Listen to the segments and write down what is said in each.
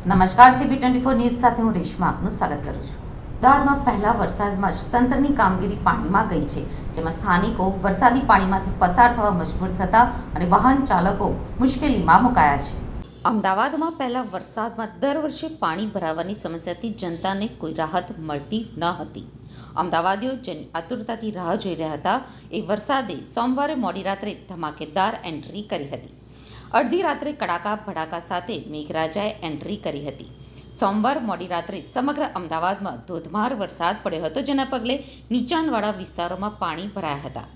નમસ્કાર, CP24 news સાથે હું રેશમા આપનું સ્વાગત કરું છું. અમદાવાદમાં પહેલા વરસાદમાં જ તંત્રની કામગીરી પાણીમાં ગઈ છે, જેમાં સ્થાનિકો વરસાદી પાણીમાંથી પસાર થવા મજબૂર થતા અને વાહન ચાલકો મુશ્કેલીમાં મુકાયા છે. અમદાવાદમાં પહેલા વરસાદમાં દર વર્ષે પાણી ભરાવાની સમસ્યાથી જનતાને કોઈ રાહત મળતી ન હતી. અમદાવાદીઓ જેની આતુરતાથી રાહ જોઈ રહ્યા હતા એ વરસાદે સોમવારે મોડી રાત્રે ધમાકેદાર એન્ટ્રી કરી હતી. અડધી રાત્રે કડાકા ભડાકા સાથે મેઘરાજાએ એન્ટ્રી કરી હતી. સોમવાર મોડી રાત્રે સમગ્ર અમદાવાદમાં ધોધમાર વરસાદ પડ્યો હતો, જેના પગલે નીચાણવાળા વિસ્તારોમાં પાણી ભરાયા હતા.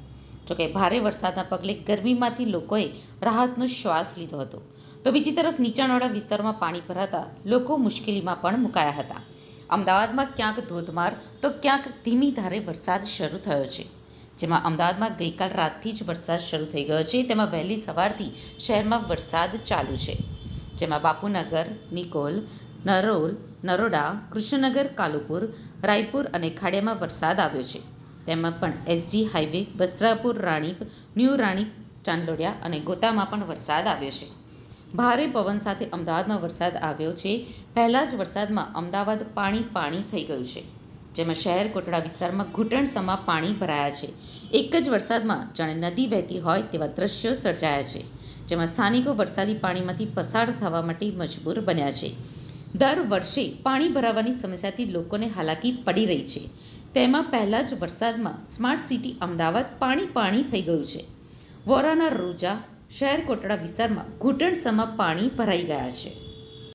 જોકે ભારે વરસાદના પગલે ગરમીમાંથી લોકોએ રાહતનો શ્વાસ લીધો હતો, તો બીજી તરફ નીચાણવાળા વિસ્તારોમાં પાણી ભરાતા લોકો મુશ્કેલીમાં પણ મુકાયા હતા. અમદાવાદમાં ક્યાંક ધોધમાર તો ક્યાંક ધીમી ધારે વરસાદ શરૂ થયો છે. જેમાં અમદાવાદમાં ગઈકાલ રાતથી જ વરસાદ શરૂ થઈ ગયો છે. તેમાં વહેલી સવારથી શહેરમાં વરસાદ ચાલુ છે. જેમાં બાપુનગર, નિકોલ, નરોલ, નરોડા, કૃષ્ણનગર, કાલુપુર, રાયપુર અને ખાડિયામાં વરસાદ આવ્યો છે. તેમાં પણ SG highway, Vastrapur, Ranip, new Ranip, Chandlodia અને ગોતામાં પણ વરસાદ આવ્યો છે. ભારે પવન સાથે અમદાવાદમાં વરસાદ આવ્યો છે. પહેલા જ વરસાદમાં અમદાવાદ પાણી થઈ ગયું છે. જેમાં શહેર કોટડા વિસ્તારમાં ઘૂંટણસમા પાણી ભરાયા છે. એક જ વરસાદમાં જાણે નદી વહેતી હોય તેવા દ્રશ્યો સર્જાયા છે. જેમાં સ્થાનિકો વરસાદી પાણીમાંથી પસાર થવા માટે મજબૂર બન્યા છે. દર વર્ષે પાણી ભરાવાની સમસ્યાથી લોકોને હાલાકી પડી રહી છે. તેમાં પહેલા જ વરસાદમાં સ્માર્ટ સિટી અમદાવાદ પાણી થઈ ગયું છે. વોરાના રોજા, શહેર કોટડા વિસ્તારમાં ઘૂંટણસમા પાણી ભરાઈ ગયા છે.